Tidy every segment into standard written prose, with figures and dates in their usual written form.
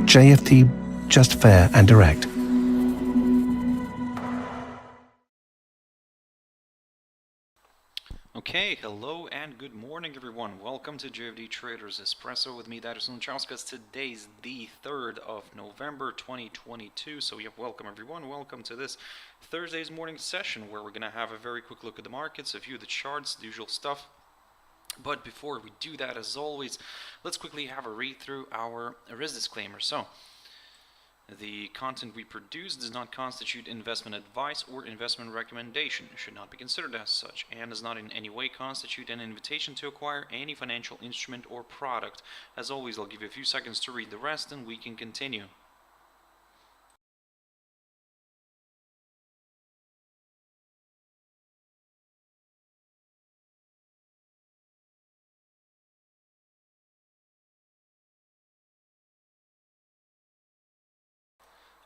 JFD, just fair and direct. Okay, hello and good morning everyone. Welcome to JFD Traders Espresso with me, Darius Anucauskas. Today's the 3rd of November 2022. So yeah, welcome everyone. Welcome to this Thursday's morning session where we're going to have a very quick look at the markets, a view of the charts, the usual stuff. But before we do that, as always, let's quickly have a read through our risk disclaimer. So, the content we produce does not constitute investment advice or investment recommendation, should not be considered as such, and does not in any way constitute an invitation to acquire any financial instrument or product. As always, I'll give you a few seconds to read the rest and we can continue.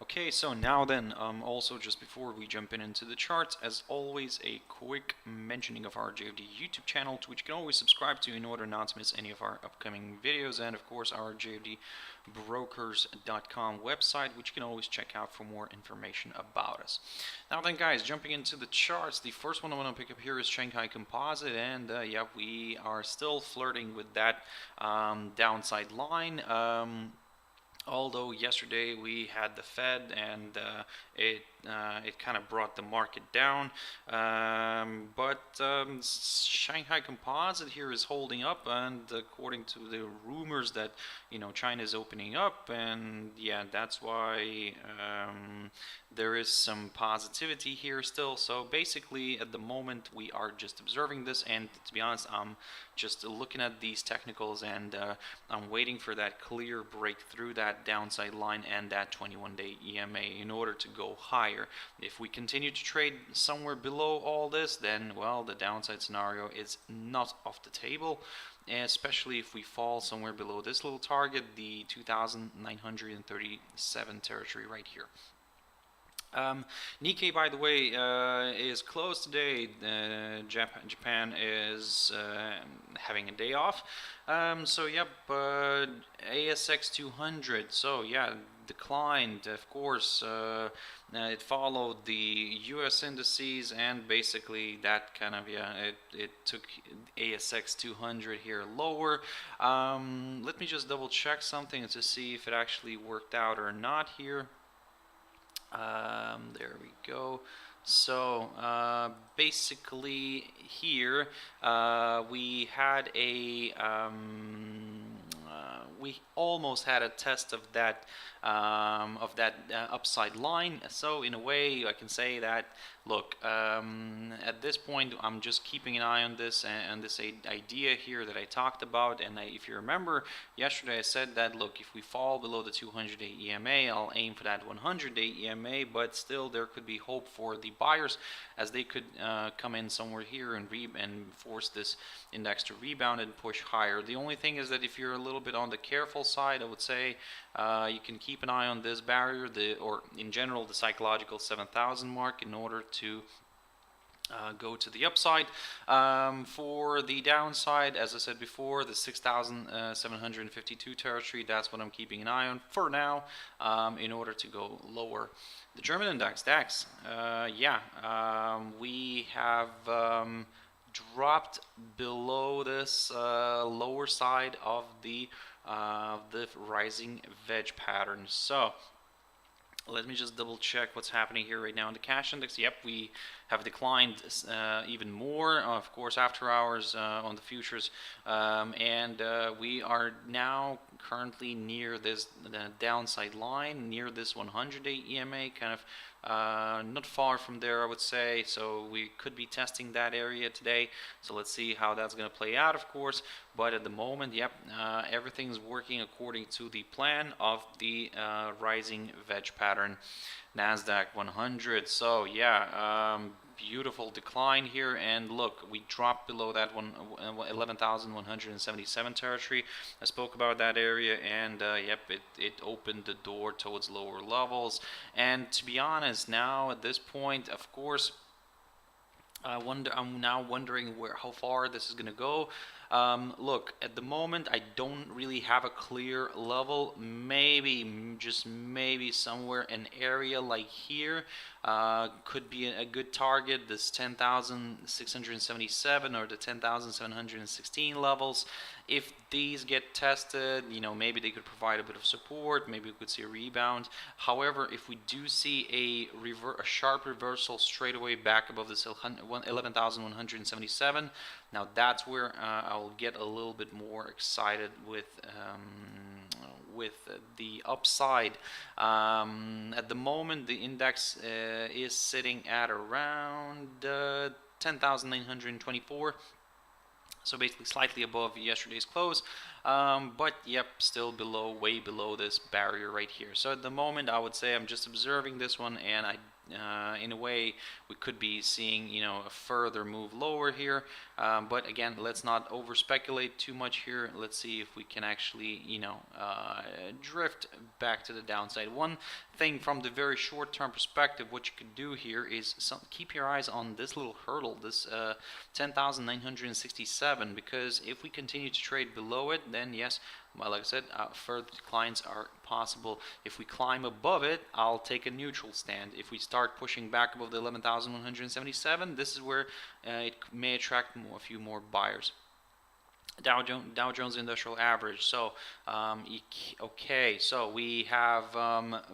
Okay, so now then, also just before we jump into the charts, as always, a quick mentioning of our JFD YouTube channel, to which you can always subscribe to in order not to miss any of our upcoming videos, and of course our JFDbrokers.com website, which you can always check out for more information about us. Now then, guys, jumping into the charts, the first one I want to pick up here is Shanghai Composite, and yeah, we are still flirting with that downside line. Although yesterday we had the Fed and it kind of brought the market down, but Shanghai Composite here is holding up, and according to the rumors that China is opening up, and yeah, that's why there is some positivity here still. So basically at the moment we are just observing this, and to be honest, I'm just looking at these technicals, and I'm waiting for that clear breakthrough, that downside line and that 21-day EMA in order to go higher. If we continue to trade somewhere below all this, then well, the downside scenario is not off the table, especially if we fall somewhere below this little target, the 2,937 territory right here. Nikkei, by the way, is closed today. Japan is having a day off. So yep, ASX 200. So yeah, declined. Of course, it followed the U.S. indices, and basically that kind of it took ASX 200 here lower. Let me just double check something to see if it actually worked out or not here. There we go. So basically here we had a we almost had a test of that upside line. So in a way I can say that, look, at this point I'm just keeping an eye on this and this idea here that I talked about. And if you remember yesterday, I said that, look, if we fall below the 200-day EMA, I'll aim for that 100-day EMA, but still there could be hope for the buyers, as they could come in somewhere here and force this index to rebound and push higher. The only thing is that if you're a little bit on the careful side, I would say you can keep an eye on this barrier, or in general the psychological 7,000 mark, in order to go to the upside. For the downside, as I said before, the 6,752 territory, that's what I'm keeping an eye on for now, in order to go lower. The German index, DAX, we have dropped below this lower side of the rising wedge pattern. So let me just double check what's happening here right now in the cash index. Yep, we have declined even more, of course, after hours on the futures, and we are now currently near this downside line, near this 100-day EMA, kind of not far from there, I would say. So we could be testing that area today, so let's see how that's going to play out, of course. But at the moment, yep, everything's working according to the plan of the rising wedge pattern. NASDAQ 100, so yeah, beautiful decline here, and look, we dropped below that 11,177 territory. I spoke about that area, and yep, it opened the door towards lower levels. And to be honest, now at this point, of course, I'm now wondering how far this is going to go. Look, at the moment I don't really have a clear level. Maybe, just maybe somewhere an area like here could be a good target, this 10,677 or the 10,716 levels. If these get tested, you know, maybe they could provide a bit of support, maybe we could see a rebound. However, if we do see a sharp reversal straight away back above this 11,177, now that's where I'll get a little bit more excited with the upside. At the moment, the index is sitting at around 10,924. So basically slightly above yesterday's close, but yep, still below, way below this barrier right here. So at the moment, I would say I'm just observing this one, and in a way, we could be seeing, you know, a further move lower here. But again, let's not over speculate too much here. Let's see if we can actually, you know, drift back to the downside. One thing from the very short-term perspective, what you could do here is keep your eyes on this little hurdle, this 10,967, because if we continue to trade below it, then yes, well, like I said, further declines are possible. If we climb above it, I'll take a neutral stand. If we start pushing back above the 11,177, this is where it may attract a few more buyers. Dow Jones Industrial Average. So, okay, so we have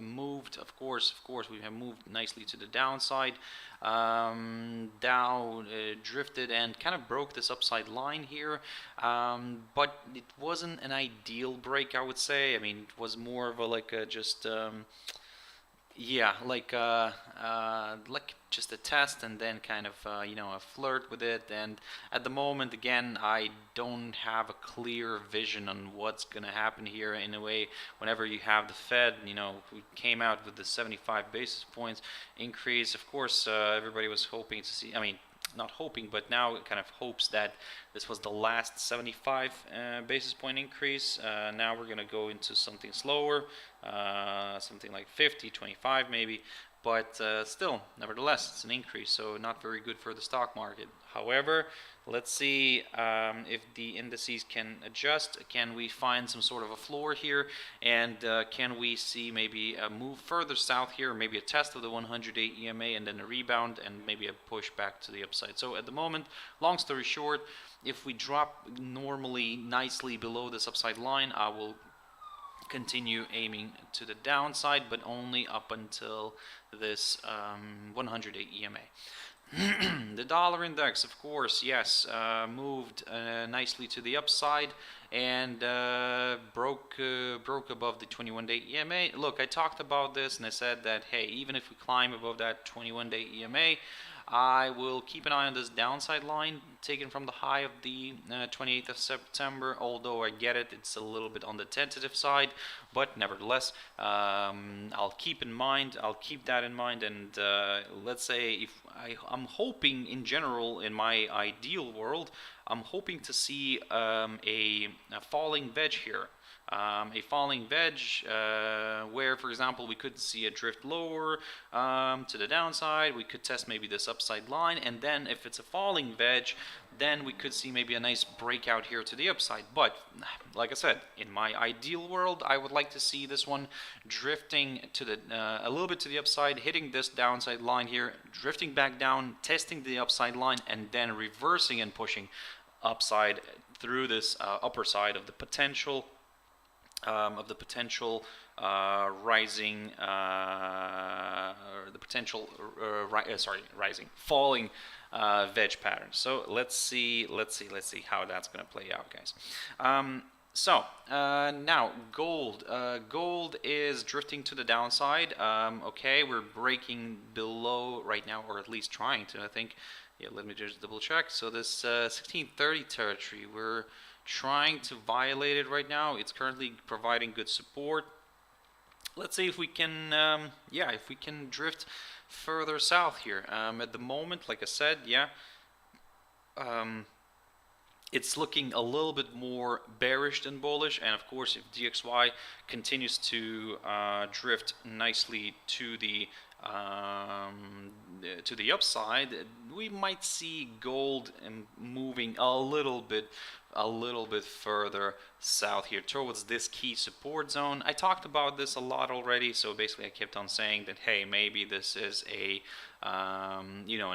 moved, of course, we have moved nicely to the downside. Dow drifted and kind of broke this upside line here, but it wasn't an ideal break, I would say. I mean, it was more of a yeah, like just a test, and then kind of you know, a flirt with it. And at the moment, again, I don't have a clear vision on what's gonna happen here. In a way, whenever you have the Fed, you know, who came out with the 75 basis points increase, of course, everybody was hoping to see, I mean, not hoping, but now it kind of hopes that this was the last 75 basis point increase. Now we're going to go into something slower, something like 50, 25 maybe, but still, nevertheless, it's an increase, so not very good for the stock market. However, let's see if the indices can adjust. Can we find some sort of a floor here, and can we see maybe a move further south here, maybe a test of the 100-day EMA, and then a rebound, and maybe a push back to the upside. So at the moment, long story short, if we drop normally nicely below this upside line, I will continue aiming to the downside, but only up until this 100-day EMA. The dollar index, of course, yes, moved nicely to the upside and broke above the 21-day EMA. Look, I talked about this and I said that, hey, even if we climb above that 21-day EMA, I will keep an eye on this downside line taken from the high of the 28th of September, although I get it, it's a little bit on the tentative side, but nevertheless, I'll keep that in mind, and let's say if I'm hoping in general, in my ideal world, I'm hoping to see a falling wedge here. A falling wedge where, for example, we could see a drift lower to the downside. We could test maybe this upside line, and then if it's a falling wedge, then we could see maybe a nice breakout here to the upside. But like I said, in my ideal world, I would like to see this one drifting to the a little bit to the upside, hitting this downside line here, drifting back down, testing the upside line, and then reversing and pushing upside through this upper side of the potential rising, falling wedge pattern. So let's see how that's going to play out, guys. Now gold. Gold is drifting to the downside. Okay, we're breaking below right now, or at least trying to, I think. Yeah, let me just double check. So this 1630 territory, we're trying to violate it right now. It's currently providing good support. Let's see if we can, if we can drift further south here. At the moment, like I said, it's looking a little bit more bearish than bullish, and of course, if DXY continues to drift nicely to the to the upside, we might see gold moving a little bit further south here towards this key support zone. I talked about this a lot already, so basically I kept on saying that, hey, maybe this is a a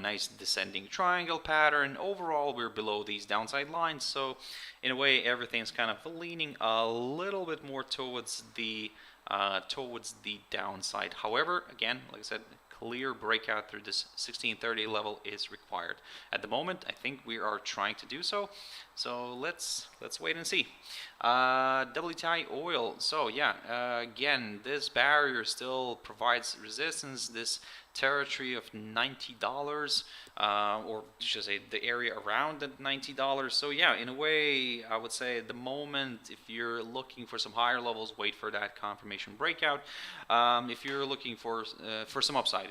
nice descending triangle pattern. Overall, we're below these downside lines, so in a way everything's kind of leaning a little bit more towards the downside. However, again, like I said, clear breakout through this 1630 level is required. At the moment, I think we are trying to do so. So let's wait and see. WTI oil. So yeah, again, this barrier still provides resistance. This territory of $90, or should I say the area around that $90. So yeah, in a way, I would say at the moment, if you're looking for some higher levels, wait for that confirmation breakout. If you're looking for some upside,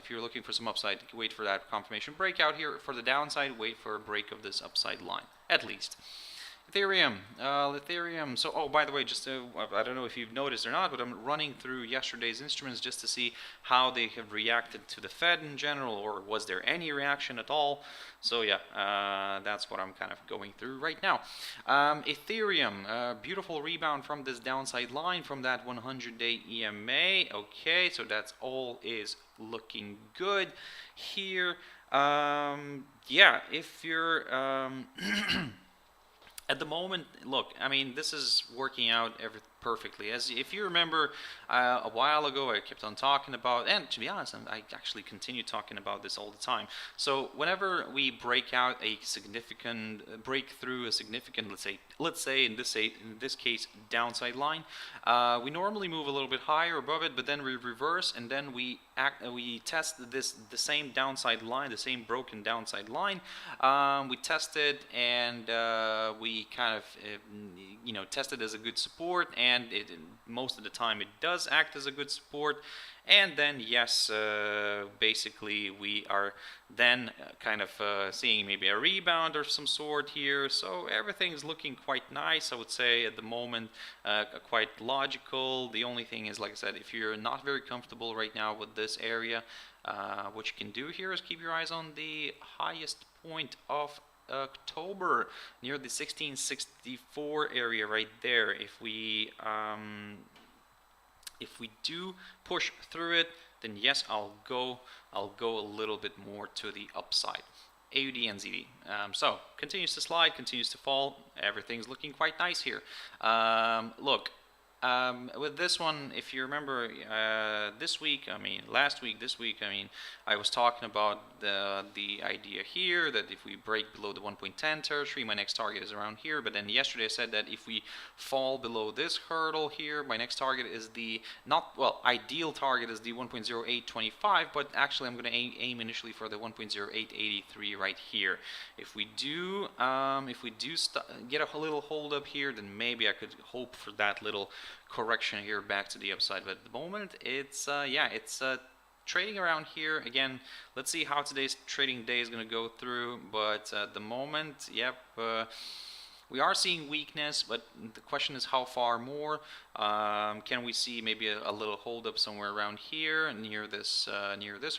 wait for that confirmation breakout here. For the downside, wait for a break of this upside line, at least. Ethereum. So, oh, by the way, just I don't know if you've noticed or not, but I'm running through yesterday's instruments just to see how they have reacted to the Fed in general, or was there any reaction at all. So yeah, that's what I'm kind of going through right now. Ethereum, beautiful rebound from this downside line from that 100-day EMA. Okay, so that's all is looking good here. Yeah, if you're at the moment, look, I mean, this is working out perfectly. As if you remember, a while ago, I kept on talking about, and to be honest, I actually continue talking about this all the time. So whenever we break out a significant let's say in this case, downside line, we normally move a little bit higher above it, but then we reverse, and then we test the same downside line, the same broken downside line. We test it, and we kind of test it as a good support, and most of the time it does act as a good support. And then yes, basically we are then kind of seeing maybe a rebound of some sort here. So everything's looking quite nice, I would say, at the moment, quite logical. The only thing is, like I said, if you're not very comfortable right now with this area, what you can do here is keep your eyes on the highest point of October near the 1664 area right there. If we do push through it, then yes, I'll go a little bit more to the upside. AUD and ZD. So continues to slide, continues to fall. Everything's looking quite nice here. Look. With this one, if you remember, this week, I was talking about the idea here that if we break below the 1.10 territory, my next target is around here. But then yesterday I said that if we fall below this hurdle here, my next target is ideal target is the 1.0825, but actually I'm going to aim initially for the 1.0883 right here. If we do get a little hold up here, then maybe I could hope for that little correction here back to the upside. But at the moment, it's trading around here. Again, let's see how today's trading day is going to go through. But at the moment, yep, we are seeing weakness, but the question is how far more. Can we see maybe a little hold up somewhere around here near this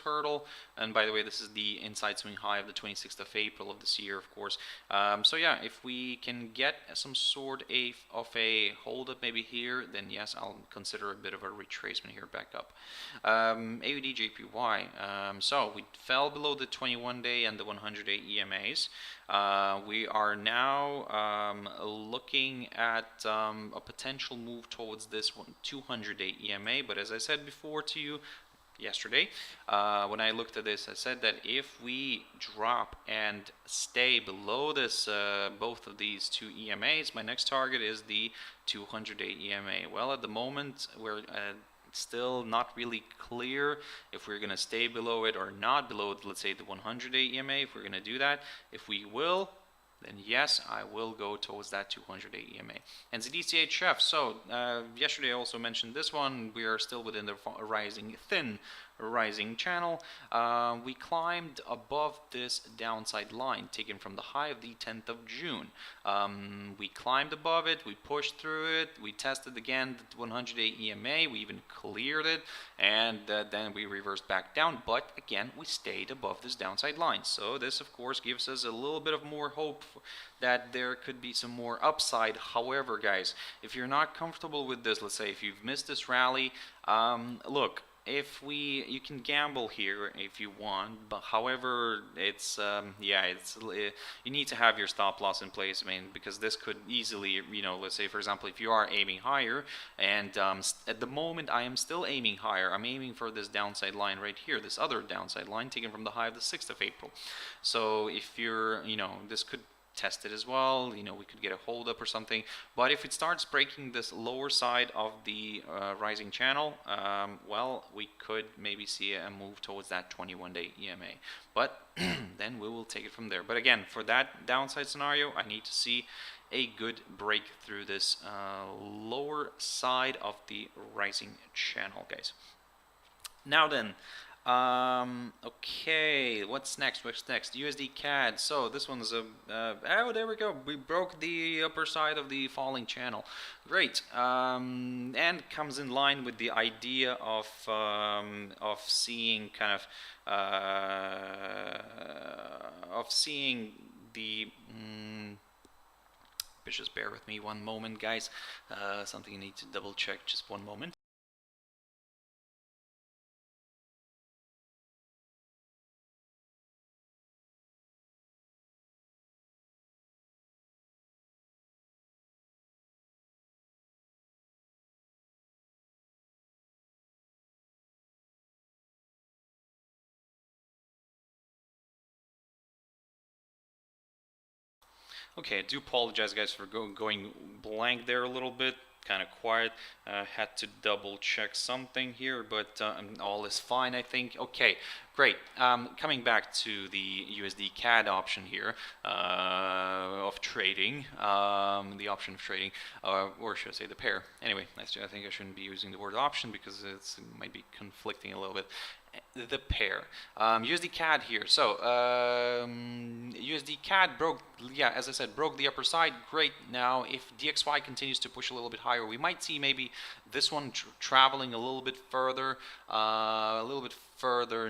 hurdle? And by the way, this is the inside swing high of the 26th of April of this year, of course. So yeah, if we can get some sort of a hold up maybe here, then yes, I'll consider a bit of a retracement here back up. AUD JPY. So we fell below the 21-day and the 100-day EMAs. We are now looking at a potential move towards this 200-day EMA, but as I said before to you yesterday, when I looked at this, I said that if we drop and stay below this, both of these two EMAs, my next target is the 200-day EMA. Well, at the moment, we're still not really clear if we're going to stay below it or not below, let's say, the 100-day EMA, if we're going to do that. If we will, then yes, I will go towards that 200-day EMA. And the DCHF, so yesterday I also mentioned this one. We are still within the rising thin rising channel, we climbed above this downside line taken from the high of the 10th of June. We climbed above it, we pushed through it, we tested again the 100-day EMA, we even cleared it, and then we reversed back down, but again we stayed above this downside line. So this of course gives us a little bit of more hope that there could be some more upside. However, guys, if you're not comfortable with this, let's say if you've missed this rally, look, you can gamble here if you want, but however, it's you need to have your stop loss in place. I mean, because this could easily, let's say for example, if you are aiming higher, and at the moment I am still aiming higher. I'm aiming for this downside line right here, this other downside line taken from the high of the 6th of April. So if you're, this could test it as well, we could get a hold up or something. But if it starts breaking this lower side of the rising channel, well, we could maybe see a move towards that 21-day EMA, but then we will take it from there. But again, for that downside scenario, I need to see a good break through this lower side of the rising channel, guys. Now then, okay, what's next? USD CAD. So this one's oh, there we go. We broke the upper side of the falling channel. Great. And comes in line with the idea of seeing kind of seeing the just bear with me one moment, guys. Something I need to double check. Just one moment. Okay, I do apologize, guys, for going blank there a little bit, kind of quiet. Had to double check something here, but all is fine, I think. Okay, great. Coming back to the USD CAD option here of trading, the option of trading, or should I say the pair? Anyway, I think I shouldn't be using the word option because it might be conflicting a little bit. The pair, USD CAD here. So USD CAD broke, as I said, broke the upper side. Great. Now if DXY continues to push a little bit higher, we might see maybe this one traveling a little bit further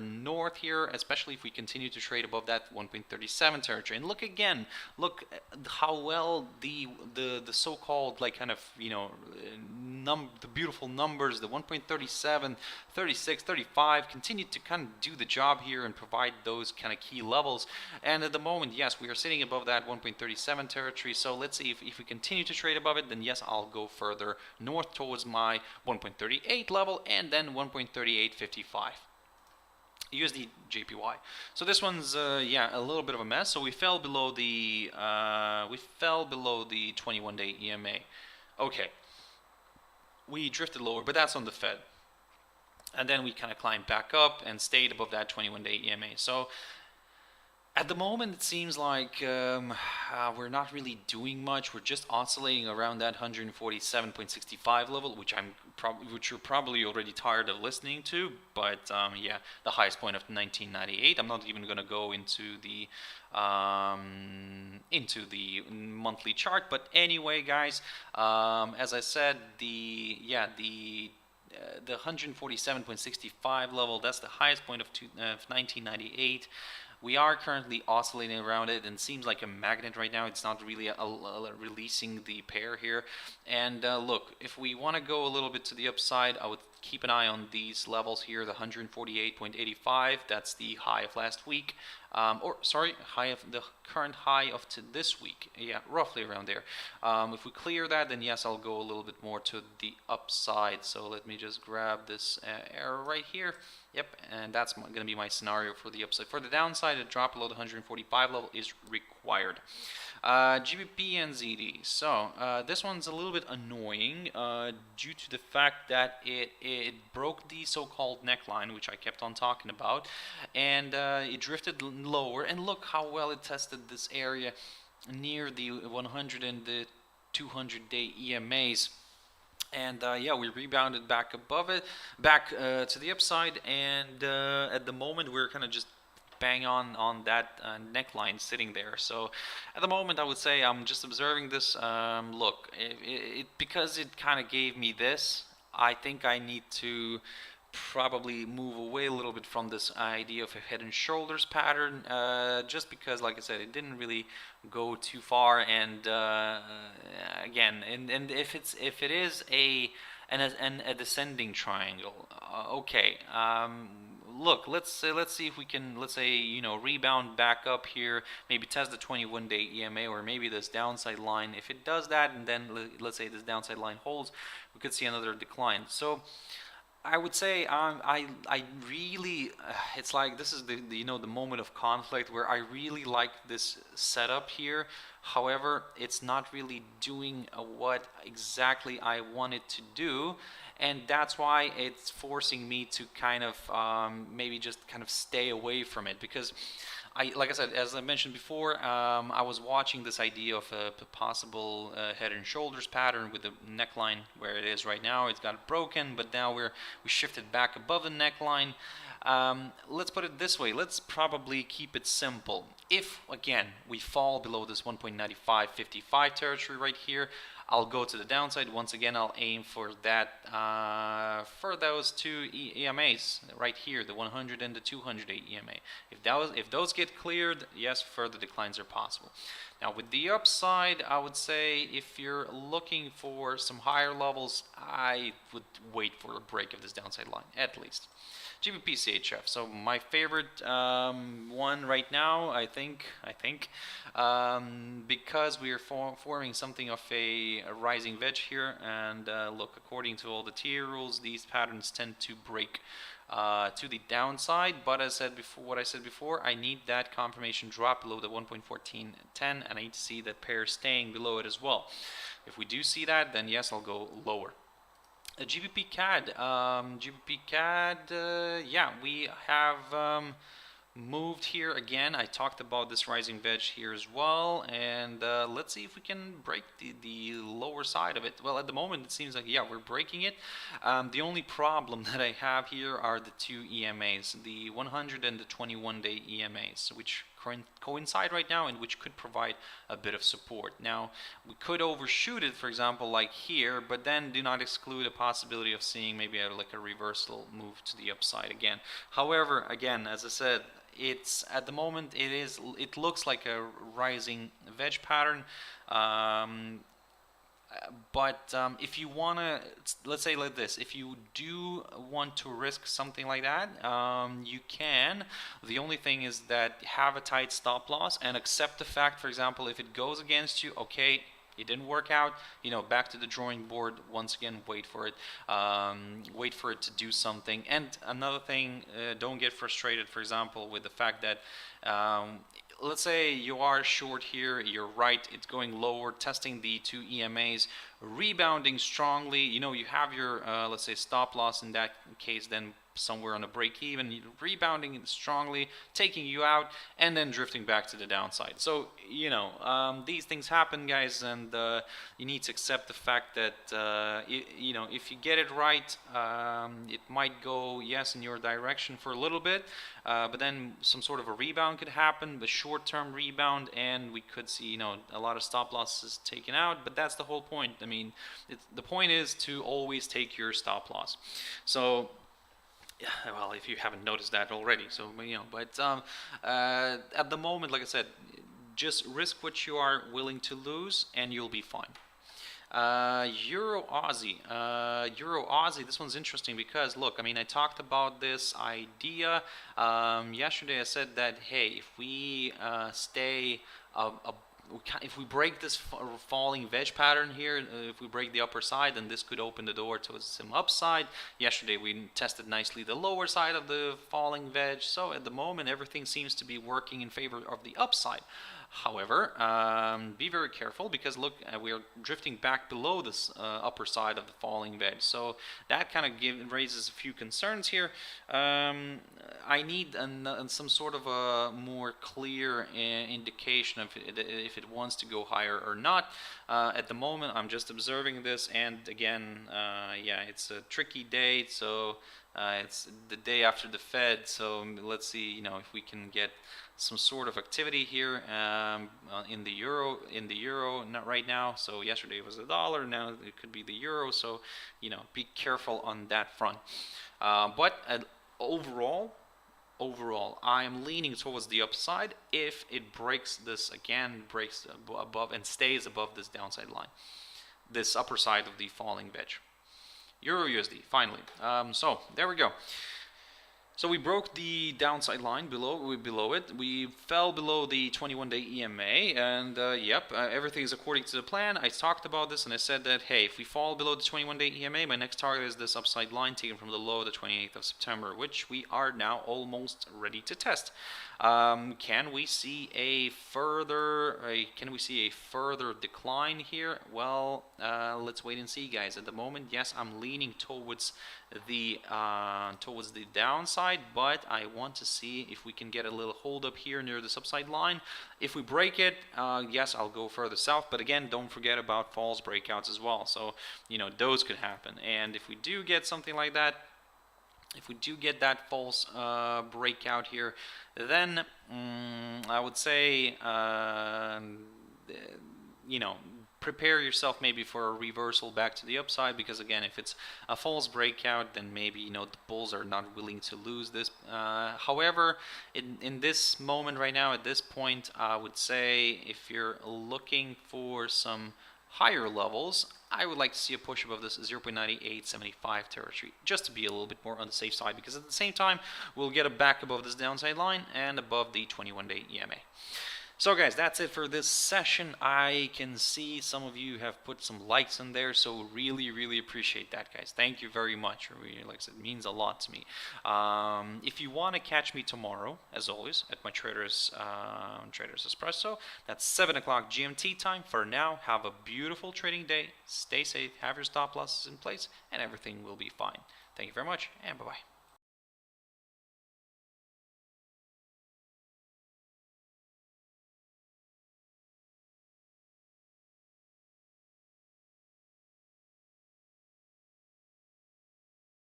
north here, especially if we continue to trade above that 1.37 territory. And look again, look how well the so-called like kind of the beautiful numbers, the 1.37, 36, 35 continue to kind of do the job here and provide those kind of key levels. And at the moment, yes, we are sitting above that 1.37 territory. So let's see if we continue to trade above it, then yes, I'll go further north towards my 1.38 level and then 1.3855. USD JPY. So this one's a little bit of a mess. So we fell below the 21-day EMA. Okay, we drifted lower, but that's on the Fed. And then we kind of climbed back up and stayed above that 21-day EMA. So at the moment, it seems like we're not really doing much. We're just oscillating around that 147.65 level, which you're probably already tired of listening to. But yeah, the highest point of 1998. I'm not even going to go into the monthly chart. But anyway, guys, as I said, the 147.65 level, that's the highest point of 1998. We are currently oscillating around it, and it seems like a magnet right now. It's not really releasing the pair here. And look, if we want to go a little bit to the upside, I would keep an eye on these levels here, the 148.85. That's the high of last week. High of the current high of this week. Yeah, roughly around there. If we clear that, then yes, I'll go a little bit more to the upside. So let me just grab this arrow right here. Yep, and that's going to be my scenario for the upside. For the downside, a drop below the 145 level is required. GBP and ZD. So this one's a little bit annoying due to the fact that it broke the so-called neckline, which I kept on talking about, and it drifted lower. And look how well it tested this area near the 100 and the 200-day EMAs. And yeah, we rebounded back above it, back to the upside, and at the moment we're kind of just bang on that neckline sitting there. So at the moment I would say I'm just observing this. Look, because it kind of gave me this, I think I need to probably move away a little bit from this idea of a head and shoulders pattern, just because, like I said, it didn't really go too far. And again, and if it is a descending triangle, okay. Look, let's see if we can, let's say, you know, rebound back up here, maybe test the 21-day EMA, or maybe this downside line. If it does that, and then let's say this downside line holds, we could see another decline. So I would say I really it's like this is the you know, the moment of conflict where I really like this setup here. However, it's not really doing what exactly I want it to do, and that's why it's forcing me to kind of maybe just kind of stay away from it, because like I said, as I mentioned before, I was watching this idea of a possible head and shoulders pattern with the neckline where it is right now. It's got broken, but now we shifted back above the neckline. Let's put it this way. Let's probably keep it simple. If, again, we fall below this 1.9555 territory right here, I'll go to the downside. Once again, I'll aim for that for those two EMAs right here, the 100 and the 200-day EMA. If those get cleared, yes, further declines are possible. Now, with the upside, I would say if you're looking for some higher levels, I would wait for a break of this downside line, at least. GBP CHF. So my favorite one right now, I think, because we are forming something of a rising wedge here, and look, according to all the tier rules, these patterns tend to break to the downside. But as I said before, I need that confirmation drop below the 1.1410, and I need to see that pair staying below it as well. If we do see that, then yes, I'll go lower. GBP CAD, yeah, we have moved here again. I talked about this rising wedge here as well, and let's see if we can break the lower side of it. Well, at the moment it seems like, yeah, we're breaking it. The only problem that I have here are the two EMAs, the 100 and the 21-day EMAs, which coincide right now, and which could provide a bit of support. Now, we could overshoot it, for example, like here, but then do not exclude a possibility of seeing maybe like a reversal move to the upside again. However, again, as I said, it's at the moment it looks like a rising wedge pattern. But if you want to, let's say like this, if you do want to risk something like that, you can. The only thing is that have a tight stop loss and accept the fact, for example, if it goes against you, okay, it didn't work out, you know, back to the drawing board. Once again, wait for it to do something. And another thing, don't get frustrated, for example, with the fact that let's say you are short here, you're right, it's going lower, testing the two EMAs, rebounding strongly, you know, you have your let's say stop loss in that case, then somewhere on a break even, rebounding strongly, taking you out, and then drifting back to the downside. So, you know, these things happen, guys, and you need to accept the fact that you know, if you get it right, it might go, yes, in your direction for a little bit, but then some sort of a rebound could happen, the short-term rebound, and we could see, you know, a lot of stop losses taken out. But that's the whole point. I mean, the point is to always take your stop loss. So, well, if you haven't noticed that already, so, you know, but at the moment, like I said, just risk what you are willing to lose, and you'll be fine. Euro Aussie. This one's interesting because, look, I mean, I talked about this idea yesterday. I said that, hey, if we stay if we break this falling wedge pattern here, if we break the upper side, then this could open the door to some upside. Yesterday we tested nicely the lower side of the falling wedge, so at the moment everything seems to be working in favor of the upside. However, be very careful because look, we are drifting back below this upper side of the falling wedge. So that kind of raises a few concerns here. I need some sort of a more clear indication of if it wants to go higher or not. At the moment, I'm just observing this, and again, yeah, it's a tricky day. So it's the day after the Fed. So let's see, you know, if we can get some sort of activity here in the euro, not right now. So yesterday it was the dollar, now it could be the euro. So, you know, be careful on that front. But overall, I'm leaning towards the upside if it breaks this again, breaks above and stays above this downside line, this upper side of the falling wedge. EURUSD finally. So there we go. So we broke the downside line below it. We fell below the 21-day EMA, and yep, everything is according to the plan. I talked about this, and I said that, hey, if we fall below the 21-day EMA, my next target is this upside line taken from the low of the 28th of September, which we are now almost ready to test. Can we see a further decline here? Well, let's wait and see, guys. At the moment, yes, I'm leaning towards the downside, but I want to see if we can get a little hold up here near this upside line. If we break it, yes, I'll go further south, but again, don't forget about false breakouts as well. So, you know, those could happen, and if we do get something like that, if we do get that false breakout here, then I would say, you know, prepare yourself maybe for a reversal back to the upside, because again, if it's a false breakout, then maybe, you know, the bulls are not willing to lose this. However, in this moment right now, at this point, I would say if you're looking for some higher levels, I would like to see a push above this 0.9875 territory, just to be a little bit more on the safe side, because at the same time, we'll get a back above this downside line and above the 21-day EMA. So guys, that's it for this session. I can see some of you have put some likes in there, so really appreciate that, guys. Thank you very much. Really, like I said, it means a lot to me. If you want to catch me tomorrow, as always, at my Traders Espresso, that's 7 o'clock GMT time. For now, have a beautiful trading day. Stay safe, have your stop losses in place, and everything will be fine. Thank you very much, and bye-bye.